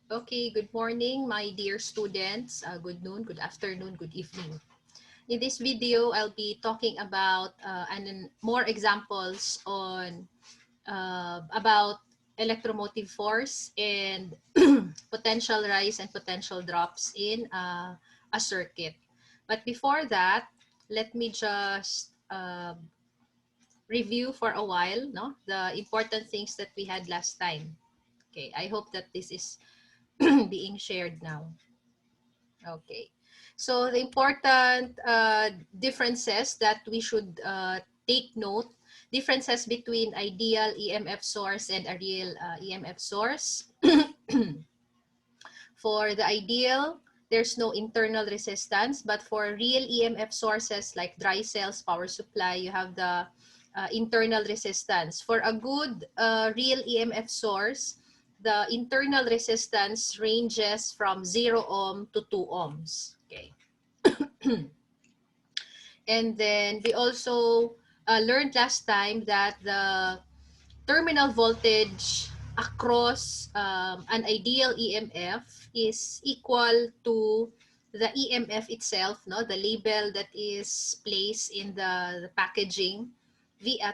Okay, good morning, my dear students. Good noon, good afternoon, good evening. In this video, I'll be talking about more examples on about electromotive force and potential rise and potential drops in a circuit. But before that, let me just review for a while, no, the important things that we had last time. Okay, I hope that this is being shared now. Okay. So the important differences that we should take note, differences between ideal EMF source and a real EMF source. For the ideal, there's no internal resistance, but for real EMF sources like dry cells, power supply, you have the internal resistance. For a good real EMF source, the internal resistance ranges from 0 ohm to 2 ohms. Okay. And then we also learned last time that the terminal voltage across an ideal EMF is equal to the EMF itself, no, the label that is placed in the packaging.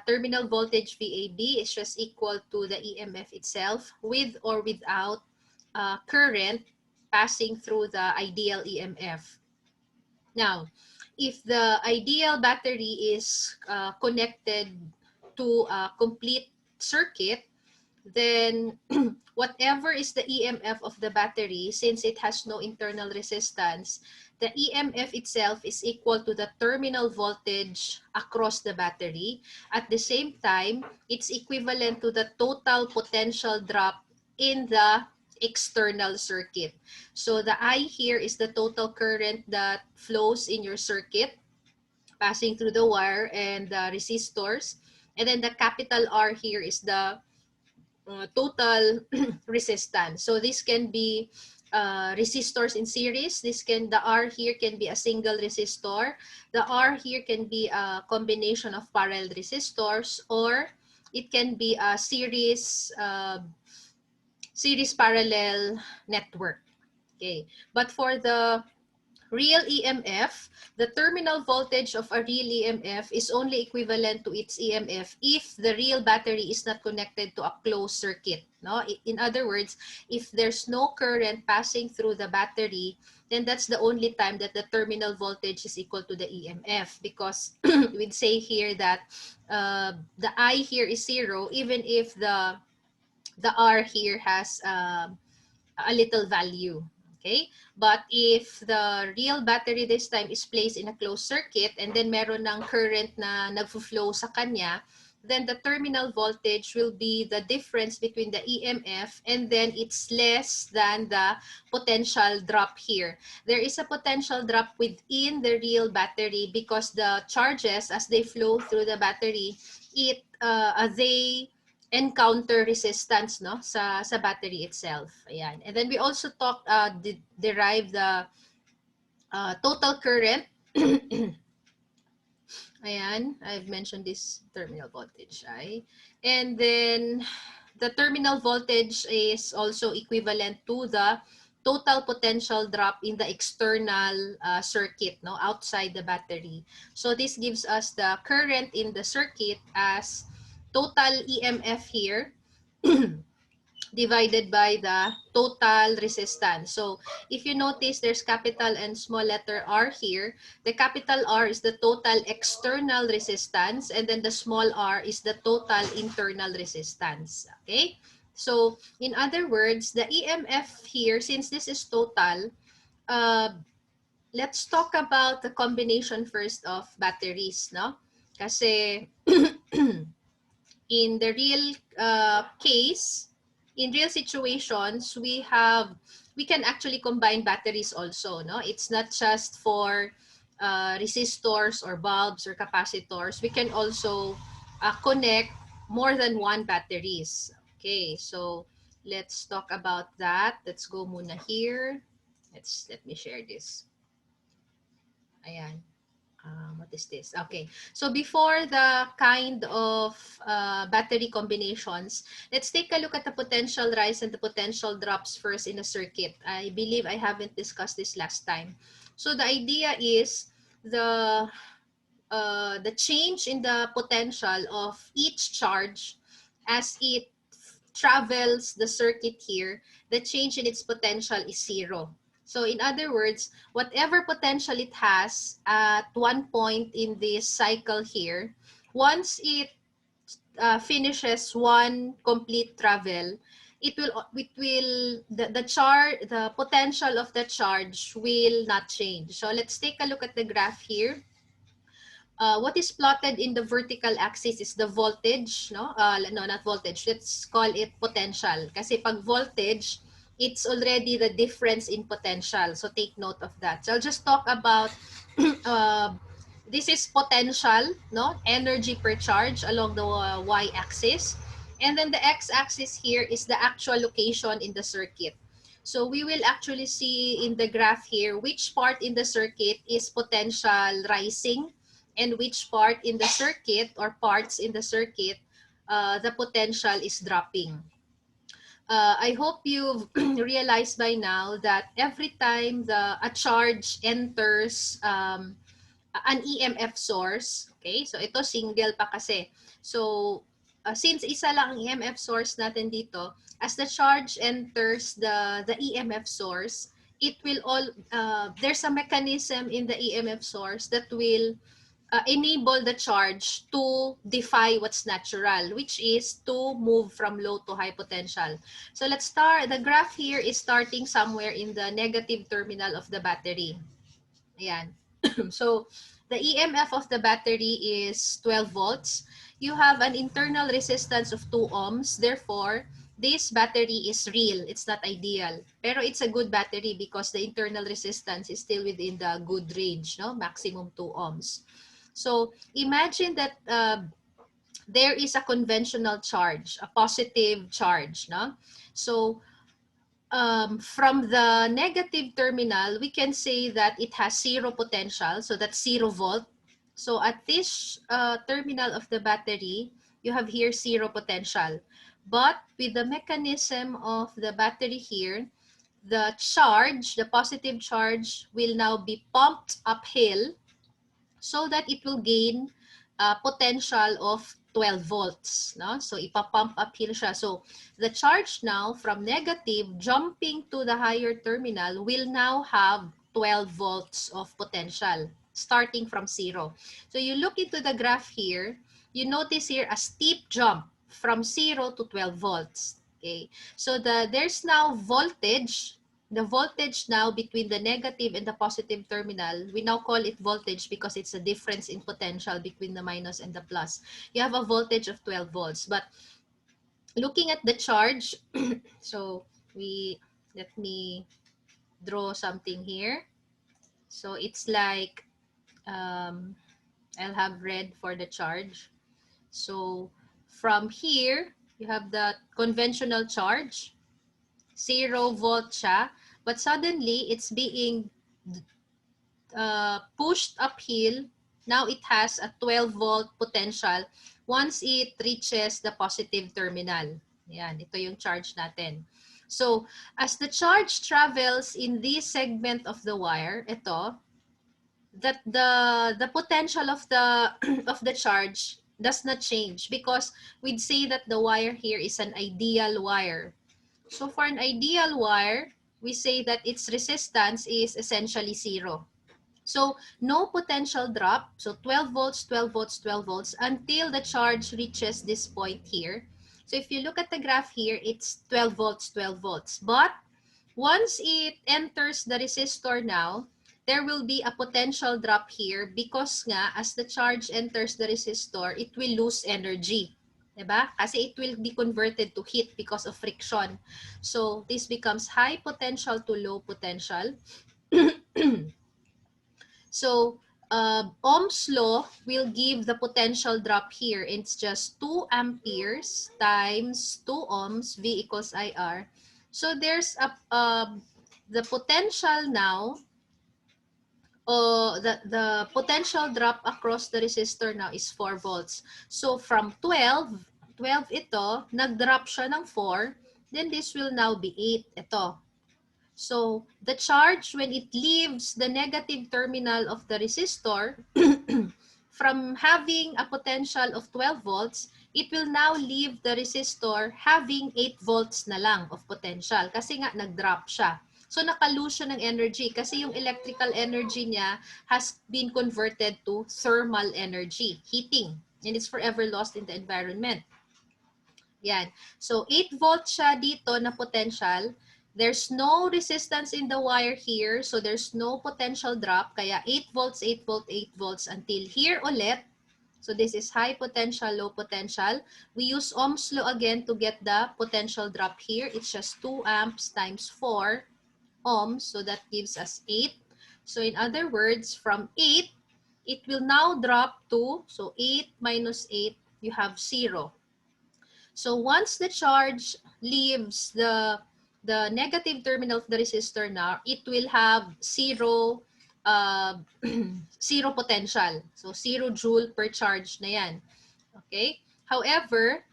Terminal voltage VAB is just equal to the EMF itself with or without current passing through the ideal EMF. Now, if the ideal battery is connected to a complete circuit, then whatever is the EMF of the battery, since it has no internal resistance, the EMF itself is equal to the terminal voltage across the battery. At the same time, it's equivalent to the total potential drop in the external circuit. So the I here is the total current that flows in your circuit passing through the wire and the resistors. And then the capital R here is the total resistance. So this can be resistors in series. The R here can be a single resistor. The R here can be a combination of parallel resistors, or it can be a series parallel network. Okay, but for the real EMF, the terminal voltage of a real EMF is only equivalent to its EMF if the real battery is not connected to a closed circuit. No? In other words, if there's no current passing through the battery, then that's the only time that the terminal voltage is equal to the EMF, because we'd say here that the I here is 0 even if the R here has a little value. Okay? But if the real battery this time is placed in a closed circuit and then meron ng current na nagfo-flow sa kanya, then the terminal voltage will be the difference between the EMF, and then it's less than the potential drop here. There is a potential drop within the real battery because the charges, as they flow through the battery, they encounter resistance, no, sa battery itself. Ayan. And then we also derive the total current. Ayan, I've mentioned this terminal voltage, ay. And then the terminal voltage is also equivalent to the total potential drop in the external circuit, no, outside the battery. So this gives us the current in the circuit as total EMF here divided by the total resistance. So if you notice, there's capital and small letter R here. The capital R is the total external resistance, and then the small r is the total internal resistance. Okay? So in other words, the EMF here, since this is total, uh, let's talk about the combination first of batteries, no? Kasi in the real case, in real situations, we can actually combine batteries also, no? It's not just for resistors or bulbs or capacitors. We can also connect more than one batteries. Okay, so let's talk about that. Let's go muna here. Let me share this. Ayan. What is this? Okay, so before the kind of battery combinations, let's take a look at the potential rise and the potential drops first in a circuit. I believe I haven't discussed this last time. So the idea is the change in the potential of each charge as it travels the circuit here, the change in its potential is zero. So in other words, whatever potential it has at one point in this cycle here, once it finishes one complete travel, the potential of the charge will not change. So let's take a look at the graph here. What is plotted in the vertical axis is the voltage, no? No, not voltage. Let's call it potential. Kasi pag voltage, it's already the difference in potential. So take note of that. So I'll just talk about this is potential, no? Energy per charge along the y-axis. And then the x-axis here is the actual location in the circuit. So we will actually see in the graph here which part in the circuit is potential rising and which part in the circuit or parts in the circuit the potential is dropping. I hope you've realized by now that every time a charge enters an EMF source, okay, so ito single pa kasi. So since isa lang ang EMF source natin dito, as the charge enters the EMF source, it will there's a mechanism in the EMF source that will enable the charge to defy what's natural, which is to move from low to high potential. So let's start. The graph here is starting somewhere in the negative terminal of the battery. Ayan. So the EMF of the battery is 12 volts. You have an internal resistance of 2 ohms. Therefore, this battery is real. It's not ideal. Pero it's a good battery because the internal resistance is still within the good range, no? Maximum 2 ohms. So imagine that there is a conventional charge, a positive charge, no? So from the negative terminal, we can say that it has zero potential, so that's 0 volt. So at this terminal of the battery, you have here 0 potential. But with the mechanism of the battery here, the charge, the positive charge, will now be pumped uphill so that it will gain potential of 12 volts. No? So ipapump uphill siya. So the charge now from negative jumping to the higher terminal will now have 12 volts of potential starting from 0. So you look into the graph here, you notice here a steep jump from 0 to 12 volts. Okay, so there's now voltage. The voltage now between the negative and the positive terminal, we now call it voltage because it's a difference in potential between the minus and the plus. You have a voltage of 12 volts. But looking at the charge, so let me draw something here. So it's like, I'll have red for the charge. So from here, you have the conventional charge, 0 volt siya, but suddenly it's being pushed uphill. Now it has a 12 volt potential once it reaches the positive terminal. Yan, ito yung charge natin. So as the charge travels in this segment of the wire, ito, that the potential of the of the charge does not change because we'd say that the wire here is an ideal wire. So for an ideal wire, we say that its resistance is essentially 0. So no potential drop, so 12 volts, 12 volts, 12 volts until the charge reaches this point here. So if you look at the graph here, it's 12 volts, 12 volts. But once it enters the resistor now, there will be a potential drop here because nga, as the charge enters the resistor, it will lose energy. Diba? Kasi it will be converted to heat because of friction. So this becomes high potential to low potential. So Ohm's law will give the potential drop here. It's just 2 amperes times 2 ohms, V equals IR. So there's the potential now the potential drop across the resistor now is 4 volts. So from 12 ito, nag-drop siya ng 4, then this will now be 8 ito. So the charge when it leaves the negative terminal of the resistor, from having a potential of 12 volts, it will now leave the resistor having 8 volts na lang of potential kasi nga nag-drop siya. So naka-lose siya ng energy kasi yung electrical energy niya has been converted to thermal energy, heating, and it's forever lost in the environment. Yan. So 8 volts siya dito na potential. There's no resistance in the wire here, so there's no potential drop. Kaya 8 volts, 8 volts, 8 volts until here ulit. So this is high potential, low potential. We use Ohm's law again to get the potential drop here. It's just 2 amps times 4 ohms, so that gives us 8. So in other words, from 8, it will now drop to, so 8 minus 8, you have 0. So once the charge leaves the negative terminal of the resistor now, it will have 0 zero potential. So 0 joule per charge na yan. Okay? However,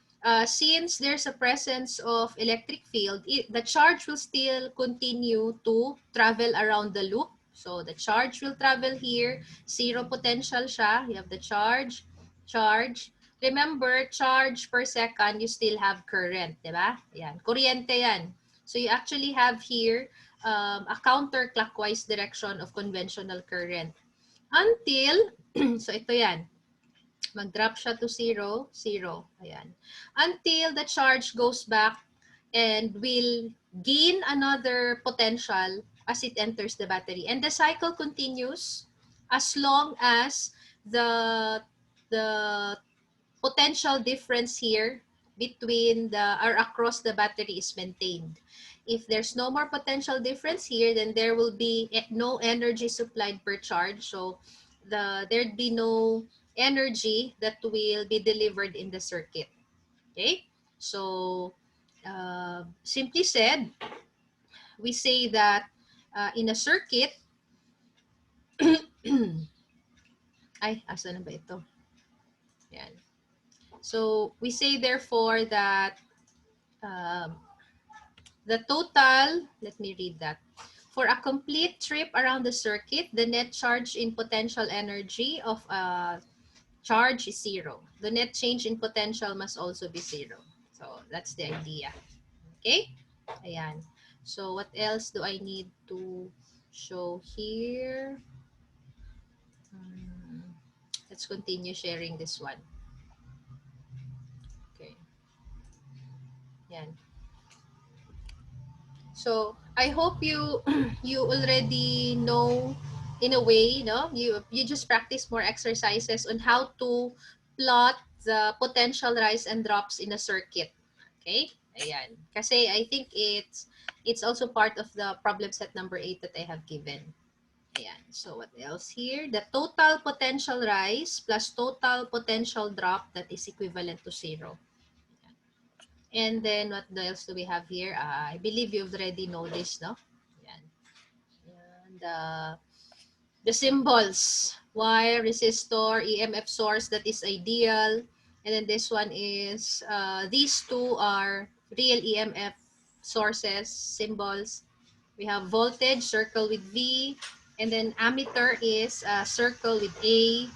since there's a presence of electric field, the charge will still continue to travel around the loop. So the charge will travel here, 0 potential siya. You have the charge, charge. Remember, charge per second, you still have current, di ba? Yan, kuryente yan. So you actually have here a counterclockwise direction of conventional current. Until, so ito yan, mag-drop siya to 0, 0. Ayan. Until the charge goes back and will gain another potential as it enters the battery. And the cycle continues as long as the potential difference here between or across the battery is maintained. If there's no more potential difference here, then there will be no energy supplied per charge. So there'd be no energy that will be delivered in the circuit. Okay? So simply said, we say that in a circuit, ay, asa na ba ito? Yan. So we say therefore that the total, let me read that. For a complete trip around the circuit, the net charge in potential energy of a charge is 0. The net change in potential must also be 0. So that's the idea. Okay? Ayan. So what else do I need to show here? Let's continue sharing this one. Okay. Yan. So I hope you you already know in a way, no? You just practice more exercises on how to plot the potential rise and drops in a circuit. Okay? Ayan. Kasi I think it's also part of the problem set number 8 that I have given. Ayan. So what else here? The total potential rise plus total potential drop, that is equivalent to 0. And then what else do we have here? I believe you already know this, no? Ayan. And the symbols, wire, resistor, EMF source, that is ideal. And then this one is, these two are real EMF sources, symbols. We have voltage, circle with V. And then ammeter is a circle with A.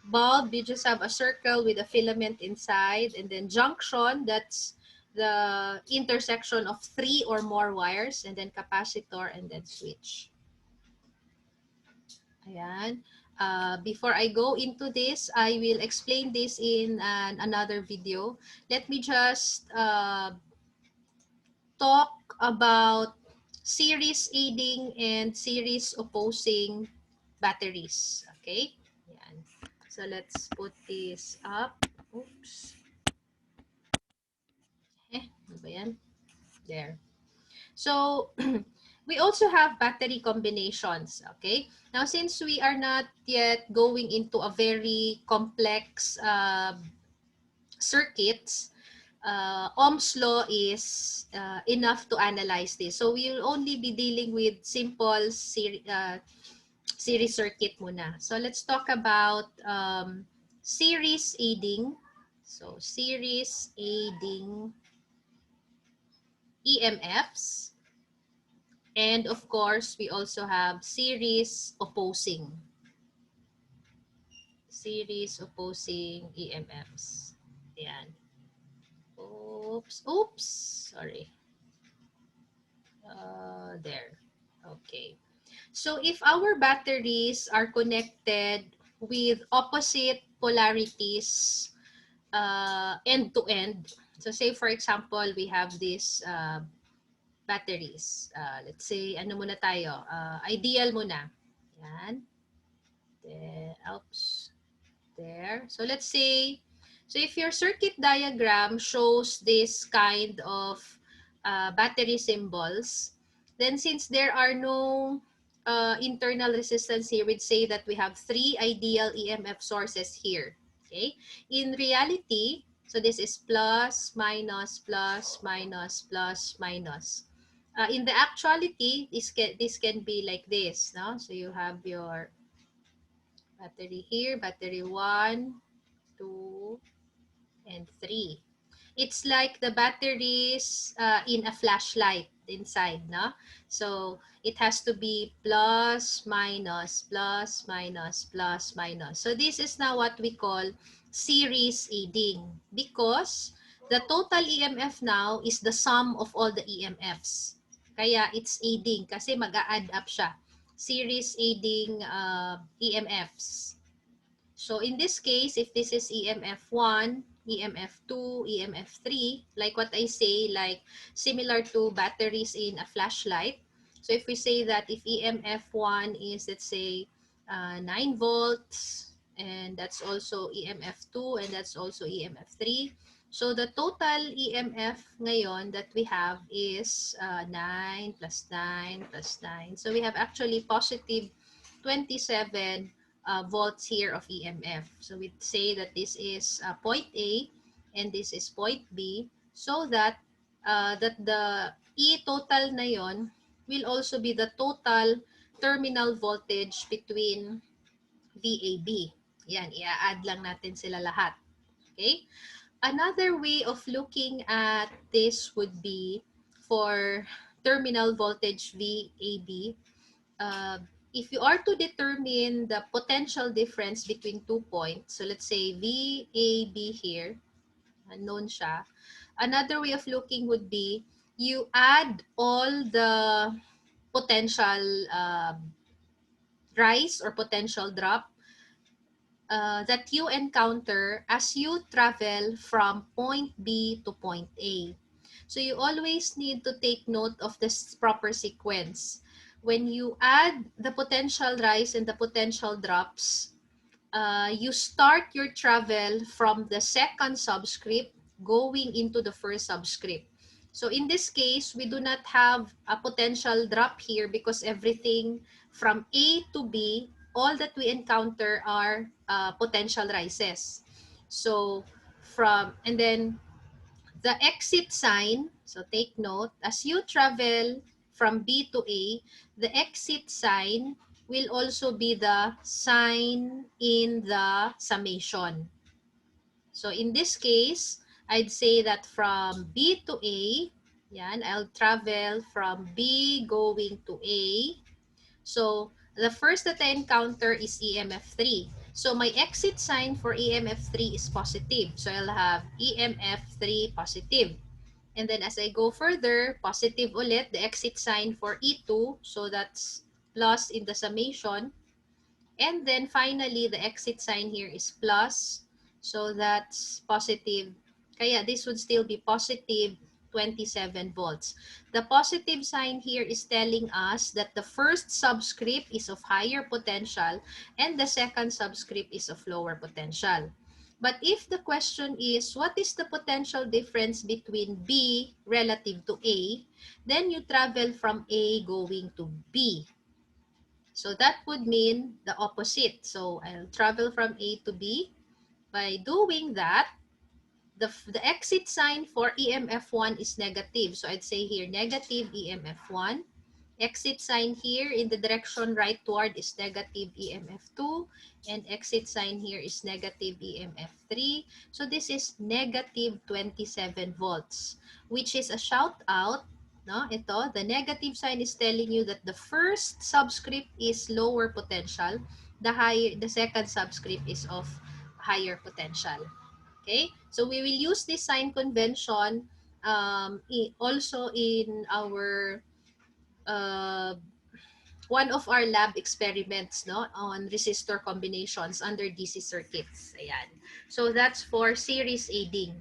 Bulb, you just have a circle with a filament inside. And then junction, that's the intersection of 3 or more wires. And then capacitor and then switch. Ayan. Before I go into this, I will explain this in another video. Let me just talk about series aiding and series opposing batteries. Okay? Ayan. So let's put this up. Oops. Ano ba yan? There. So, we also have battery combinations, okay? Now, since we are not yet going into a very complex circuits, Ohm's law is enough to analyze this. So, we will only be dealing with simple series circuit muna. So let's talk about series aiding. So series aiding EMFs. And of course, we also have series opposing. Series opposing EMFs. Yan. Oops. Oops. Sorry. There. Okay. So if our batteries are connected with opposite polarities end to end, so say for example, we have these batteries. Let's say, ano muna tayo? Ideal muna. Yan. There. Oops. There. So let's say, so if your circuit diagram shows this kind of battery symbols, then since there are no internal resistance here, we'd say that we have three ideal EMF sources here. Okay. In reality, so this is plus, minus, plus, minus, plus, minus. In the actuality, this can be like this, no? So you have your battery here, battery 1, 2, and 3. It's like the batteries in a flashlight inside, no? So it has to be plus, minus, plus, minus, plus, minus. So this is now what we call series aiding because the total EMF now is the sum of all the EMFs. Kaya it's aiding kasi mag-a-add up siya. Series aiding EMFs. So in this case, if this is EMF1, EMF2, EMF3, like what I say, like similar to batteries in a flashlight. So if we say that if EMF1 is, let's say, 9 volts, and that's also EMF2, and that's also EMF3. So the total EMF ngayon that we have is 9 plus 9 plus 9. So we have actually positive 27 volts here of EMF. So we say that this is point A and this is point B so that that the E total na yon will also be the total terminal voltage between VAB. Yan, i-add lang natin sila lahat. Okay? Another way of looking at this would be for terminal voltage VAB. If you are to determine the potential difference between 2 points, so let's say VAB here, unknown siya, another way of looking would be you add all the potential rise or potential drop that you encounter as you travel from point B to point A. So you always need to take note of this proper sequence. When you add the potential rise and the potential drops, you start your travel from the second subscript going into the first subscript. So in this case, we do not have a potential drop here because everything from A to B, all that we encounter are potential rises. So and then the exit sign, so take note, as you travel from B to A, the exit sign will also be the sign in the summation. So in this case, I'd say that from B to A, yan, I'll travel from B going to A. So the first that I encounter is EMF3. So my exit sign for EMF3 is positive. So I'll have EMF3 positive. And then as I go further, positive ulit, the exit sign for E2. So that's plus in the summation. And then finally, the exit sign here is plus. So that's positive. Kaya this would still be positive 27 volts. The positive sign here is telling us that the first subscript is of higher potential and the second subscript is of lower potential. But if the question is, what is the potential difference between B relative to A, then you travel from A going to B. So that would mean the opposite. So I'll travel from A to B. By doing that, the exit sign for EMF1 is negative. So I'd say here negative EMF1. Exit sign here in the direction rightward is negative EMF2, and exit sign here is negative EMF3. So this is negative 27 volts, which is a shout out. No, ito, the negative sign is telling you that the first subscript is lower potential, the second subscript is of higher potential. Okay, so we will use this sign convention also in our uh, one of our lab experiments, no, on resistor combinations under DC circuits. Ayan. So that's for series aiding.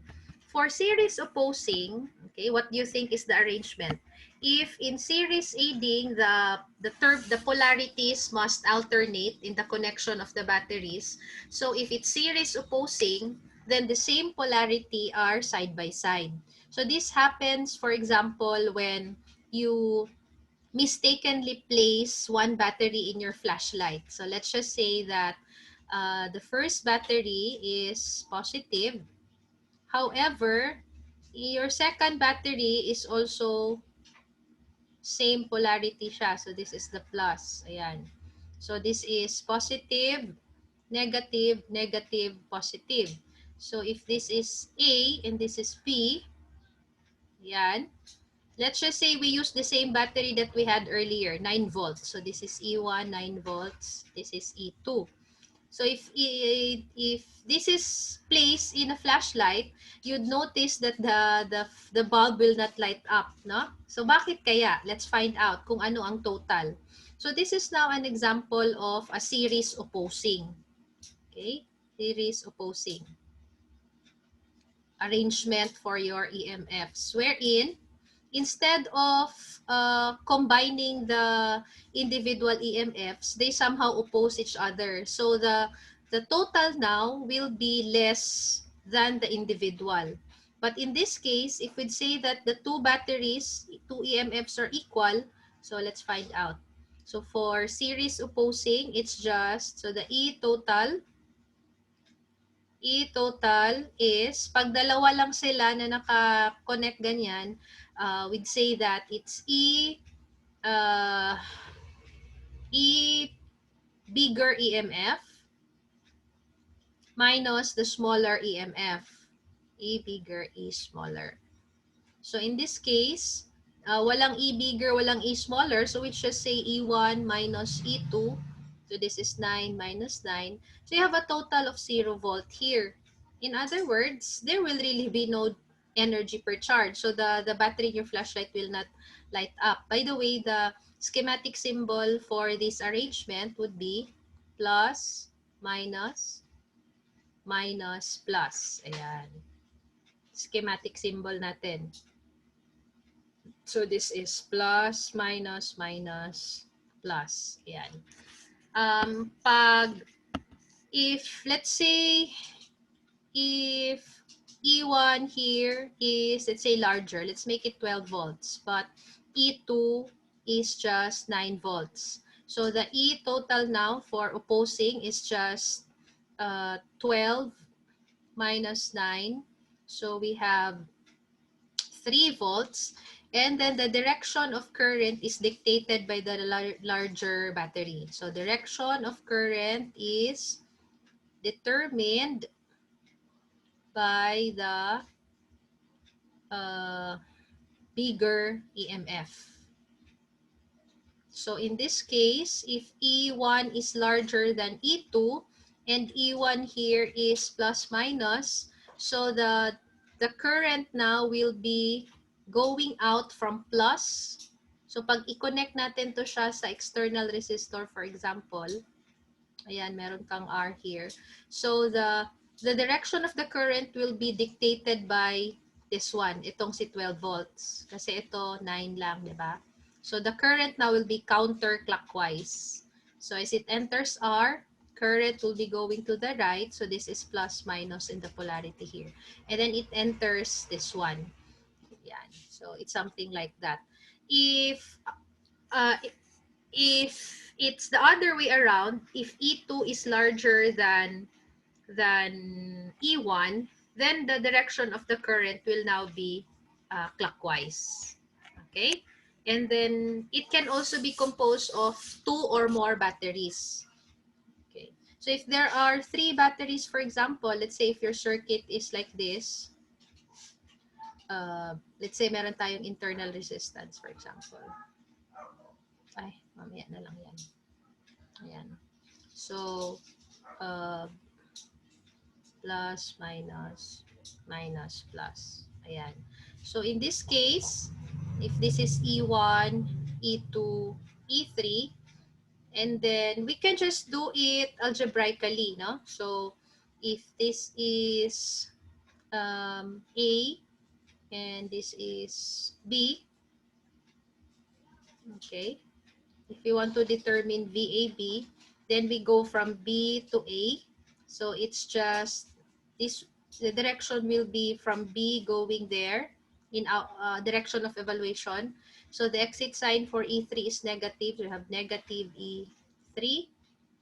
For series opposing, okay, what do you think is the arrangement? If in series aiding, the polarities must alternate in the connection of the batteries. So if it's series opposing, then the same polarity are side by side. So this happens, for example, when you mistakenly place one battery in your flashlight. So let's just say that the first battery is positive. However, your second battery is also same polarity siya. So this is the plus. Ayan. So this is positive, negative, negative, positive. So if this is A and this is B, ayan, let's just say we use the same battery that we had earlier, 9 volts. So this is E1, 9 volts. This is E2. So if this is placed in a flashlight, you'd notice that the bulb will not light up, no? So bakit kaya? Let's find out kung ano ang total. So this is now an example of a series opposing. Okay? Series opposing arrangement for your EMFs, wherein instead of combining the individual EMFs, they somehow oppose each other. So the total now will be less than the individual. But in this case, if we'd say that the two batteries, two EMFs are equal, so let's find out. So for series opposing, it's just, so the E total is, pag dalawa lang sila na naka-connect ganyan, we'd say that it's uh, E bigger EMF minus the smaller EMF. E bigger, E smaller. So in this case, walang E bigger, walang E smaller. So we just say E1 minus E2. So this is 9 minus 9. So you have a total of 0 volt here. In other words, there will really be no energy per charge. So the battery in your flashlight will not light up. By the way, the schematic symbol for this arrangement would be plus, minus, minus, plus. Ayan. Schematic symbol natin. So this is plus, minus, minus, plus. Ayan. If, let's say, if E1 here is, let's say, larger, let's make it 12 volts, but E2 is just 9 volts. So the E total now for opposing is just 12 minus 9. So we have 3 volts, and then the direction of current is dictated by the larger battery. So direction of current is determined by the bigger EMF. So in this case, if E1 is larger than E2 and E1 here is plus minus, so the current now will be going out from plus. So pag i-connect natin to siya sa external resistor, for example, ayan, meron kang R here. So the direction of the current will be dictated by this one, itong si 12 volts. Kasi ito 9 lang, di ba? So the current now will be counterclockwise. So as it enters R, current will be going to the right. So this is plus minus in the polarity here. And then it enters this one. Yan. So it's something like that. Uh, if it's the other way around, if E2 is larger than E1, then the direction of the current will now be clockwise. Okay? And then it can also be composed of 2 or more batteries. Okay. So if there are 3 batteries, for example, let's say if your circuit is like this, let's say meron tayong internal resistance, for example. Ay, mamaya na lang yan. Ayan. So, uh, plus, minus, minus, plus. Ayan. So, in this case, if this is E1, E2, E3, and then we can just do it algebraically, no? So, if this is A and this is B, okay? If you want to determine VAB, then we go from B to A. So it's just this, the direction will be from B going there in direction of evaluation. So the exit sign for E3 is negative. You have negative E3.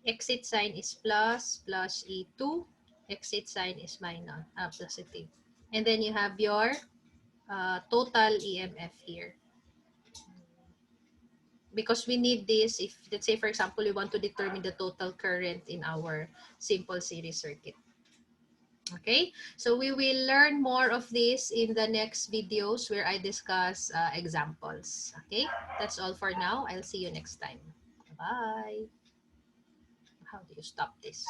Exit sign is plus, plus E2. Exit sign is minus, positive. And then you have your total EMF here. Because we need this if, let's say, for example, we want to determine the total current in our simple series circuit. Okay, so we will learn more of this in the next videos where I discuss examples. Okay, that's all for now. I'll see you next time. Bye. How do you stop this?